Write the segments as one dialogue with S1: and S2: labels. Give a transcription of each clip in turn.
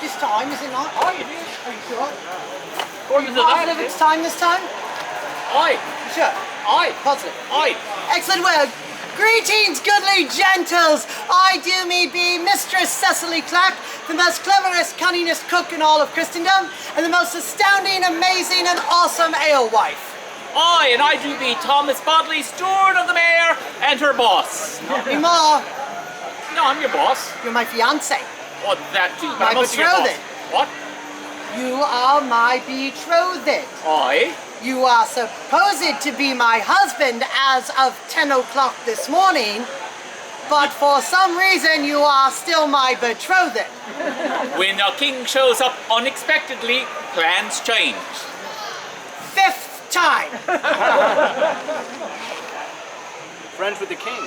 S1: this time, is it not?
S2: Aye, it is.
S1: Are you sure?
S2: According to that,
S1: Positive
S2: it
S1: it's
S2: is.
S1: time this time?
S2: Aye,
S1: You sure?
S2: aye,
S1: Positive.
S2: aye.
S1: Excellent work. Greetings, goodly gentles. I do me be Mistress Cecily Clack, the most cleverest, cunningest cook in all of Christendom, and the most astounding, amazing, and awesome alewife.
S2: Aye, and I do be Thomas Bodley, steward of the mayor and her boss.
S1: Be more,
S2: No, I'm your boss.
S1: you're my fiance.
S2: Oh, that too.
S1: My
S2: I'm also your boss.
S1: betrothed.
S2: What?
S1: You are my betrothed.
S2: Aye.
S1: You are supposed to be my husband as of 10 o'clock this morning, but for some reason you are still my betrothed.
S2: When a king shows up unexpectedly, plans change.
S1: Fifth time.
S3: Friends with the king.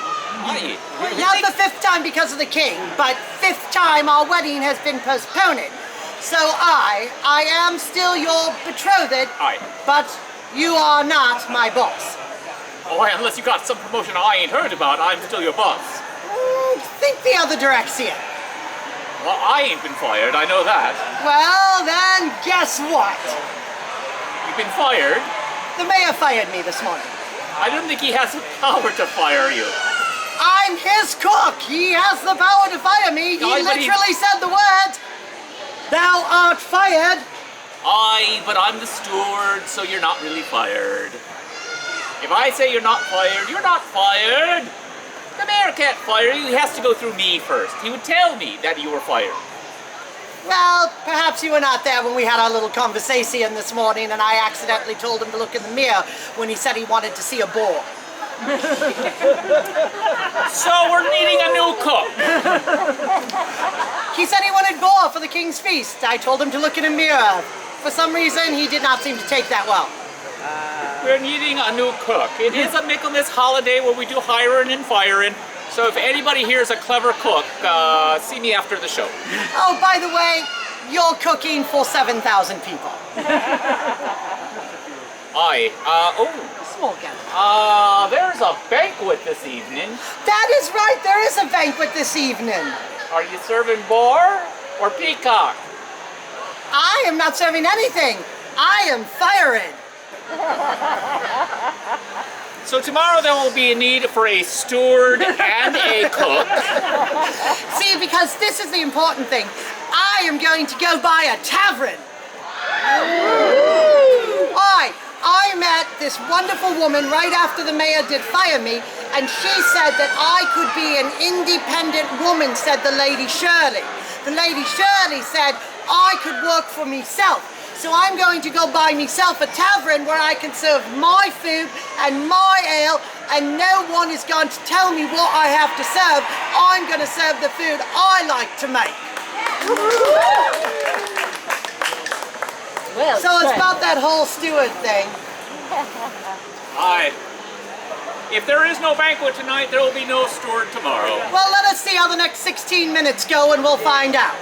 S2: Aye.
S1: Not the fifth time because of the king, but fifth time our wedding has been postponed. So I am still your betrothed,
S2: Aye.
S1: but you are not my boss.
S2: Oh, unless you got some promotion I ain't heard about, I'm still your boss.
S1: Think the other direction.
S2: Well, I ain't been fired, I know that.
S1: Well, then guess what?
S2: You've been fired?
S1: The mayor fired me this morning.
S2: I don't think he has the power to fire you.
S1: I'm his cook. He has the power to fire me. He
S2: Aye, but he-
S1: literally said the words, "Thou art fired."
S2: Aye, but I'm the steward, so you're not really fired. If I say you're not fired, you're not fired. The mayor can't fire you, he has to go through me first. He would tell me that you were fired.
S1: Well, perhaps you were not there when we had our little conversation this morning and I accidentally told him to look in the mirror when he said he wanted to see a boar.
S2: So we're needing a new cook.
S1: He said he wanted boar for the king's feast. I told him to look in a mirror. For some reason, he did not seem to take that well.
S2: We're needing a new cook. It is a Michaelmas holiday where we do hiring and firing. So if anybody here is a clever cook, see me after the show.
S1: Oh, by the way, you're cooking for 7,000 people.
S2: Aye.
S1: Small gathering.
S2: There's a banquet this evening.
S1: That is right, there is a banquet this evening.
S2: Are you serving boar or peacock?
S1: I am not serving anything. I am firing.
S2: So tomorrow there will be a need for a steward and a cook.
S1: See, because this is the important thing. I am going to go buy a tavern. I met this wonderful woman right after the mayor did fire me, and she said that I could be an independent woman, said the Lady Shirley. The Lady Shirley said I could work for myself. So I'm going to go buy myself a tavern where I can serve my food and my ale, and no one is going to tell me what I have to serve. I'm going to serve the food I like to make.
S4: Well,
S1: So it's about that whole steward thing.
S2: Aye. If there is no banquet tonight, there will be no steward tomorrow.
S1: Well, let us see how the next 16 minutes go and we'll find out.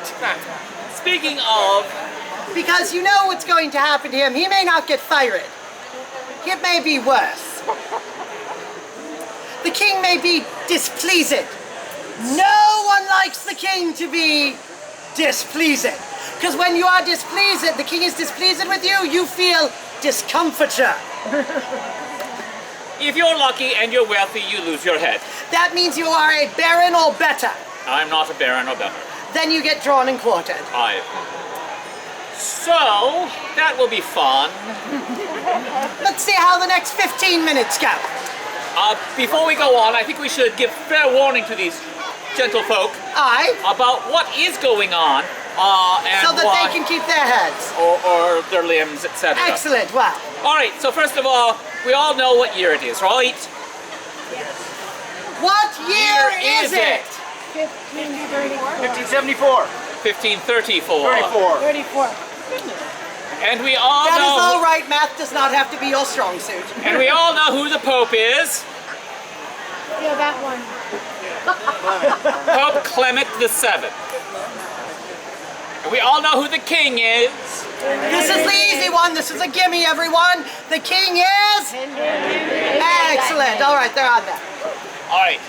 S2: Speaking of,
S1: Because you know what's going to happen to him. He may not get fired. It may be worse. The king may be displeased. No one likes the king to be displeased. Because when you are displeased, the king is displeased with you, you feel discomfiture.
S2: if you're lucky and you're wealthy, you lose your head.
S1: That means you are a baron or better.
S2: I'm not a baron or better.
S1: Then you get drawn and quartered.
S2: Aye. So, that will be fun.
S1: Let's see how the next 15 minutes go.
S2: Before we go on, I think we should give fair warning to these gentlefolk
S1: Aye.
S2: about what is going on, and
S1: So that
S2: why,
S1: they can keep their heads.
S2: or their limbs, etc.
S1: Excellent. Well,
S2: All right. So first of all, we all know what year it is, right?
S1: what year is it?
S3: 1574.
S2: 1534.
S3: 34.
S2: And we all
S1: That is
S2: know.
S1: all right. Math does not have to be your strong suit.
S2: And we all know who the Pope is.
S4: yeah, that one.
S2: Pope Clement VII. And we all know who the King is.
S1: This is the easy one. This is a gimme, everyone. The king is? Excellent. All right, they're on there.
S2: All right.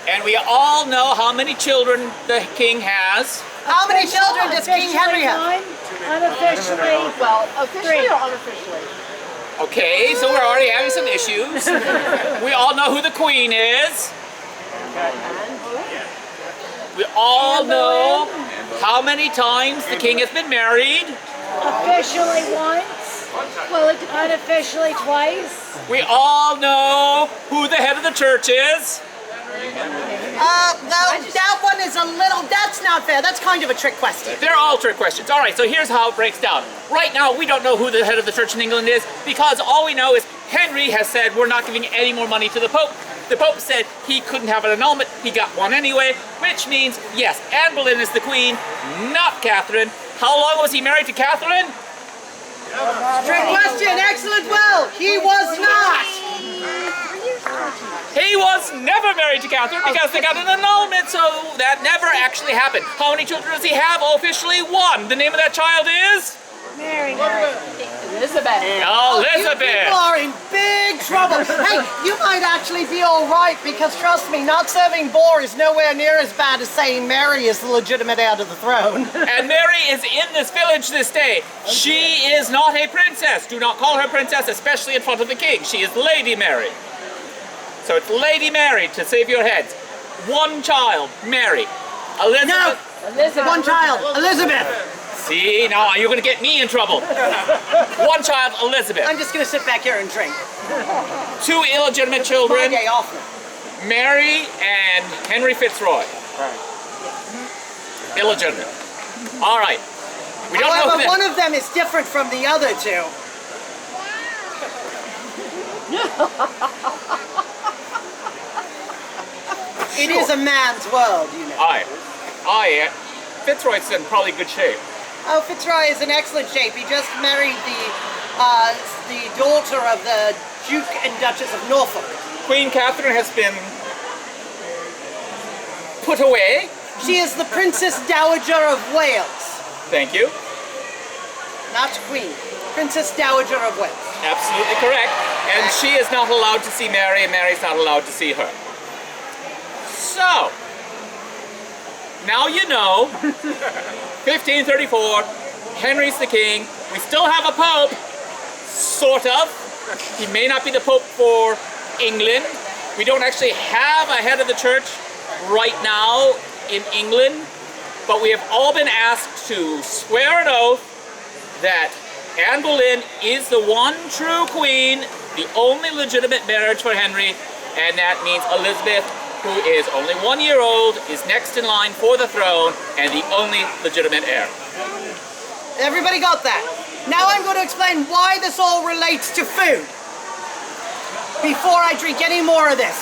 S2: And we all know how many children the King has.
S1: How many children does King Henry have?
S4: One, unofficially.
S5: Well, officially
S4: Three.
S5: or unofficially?
S2: Okay, so we're already having some issues. We all know who the queen is. We all know how many times the king has been married.
S4: Officially once.
S5: Well,
S4: Unofficially twice.
S2: We all know who the head of the church is.
S1: No, that one is a little, that's not fair. That's kind of a trick question.
S2: They're all trick questions. All right, so here's how it breaks down. Right now, we don't know who the head of the church in England is because all we know is Henry has said we're not giving any more money to the Pope. The Pope said he couldn't have an annulment. He got one anyway, which means, yes, Anne Boleyn is the queen, not Catherine. How long was he married to Catherine?
S1: Trick question, excellent Will. He was not.
S2: He was never married to Catherine because they got an annulment, so that never actually happened. How many children does he have? Oh, officially one. The name of that child is?
S4: Mary.
S5: Elizabeth.
S1: You
S2: Elizabeth.
S1: people are in big trouble. Hey, you might actually be all right because trust me, not serving boar is nowhere near as bad as saying Mary is the legitimate heir to the throne.
S2: And Mary is in this village this day. She is not a princess. Do not call her princess, especially in front of the king. She is Lady Mary. So it's Lady Mary to save your heads. One child, Mary. Elizabeth.
S1: No,
S5: Elizabeth.
S1: one child, Elizabeth.
S2: See, now you're going to get me in trouble. One child, Elizabeth.
S1: I'm just gonna sit back here and drink.
S2: Two illegitimate
S1: My
S2: children,
S1: day off.
S2: Mary and Henry Fitzroy. Illegitimate. All right. We don't know
S1: However,
S2: who
S1: one of them is different from the other two. It is a man's world, you know.
S2: Fitzroy's in probably good shape.
S1: Oh, Fitzroy is in excellent shape. He just married the daughter of the Duke and Duchess of Norfolk.
S2: Queen Catherine has been put away.
S1: She is the Princess Dowager of Wales,
S2: Thank you.
S1: not Queen. Princess Dowager of Wales.
S2: Absolutely correct. And she is not allowed to see Mary, and Mary's not allowed to see her. So, now you know, 1534, Henry's the king. We still have a pope, sort of. He may not be the pope for England. We don't actually have a head of the church right now in England, but we have all been asked to swear an oath that Anne Boleyn is the one true queen, the only legitimate marriage for Henry, and that means Elizabeth, who is only 1 year old, is next in line for the throne and the only legitimate heir.
S1: Everybody got that? Now I'm going to explain why this all relates to food. Before I drink any more of this.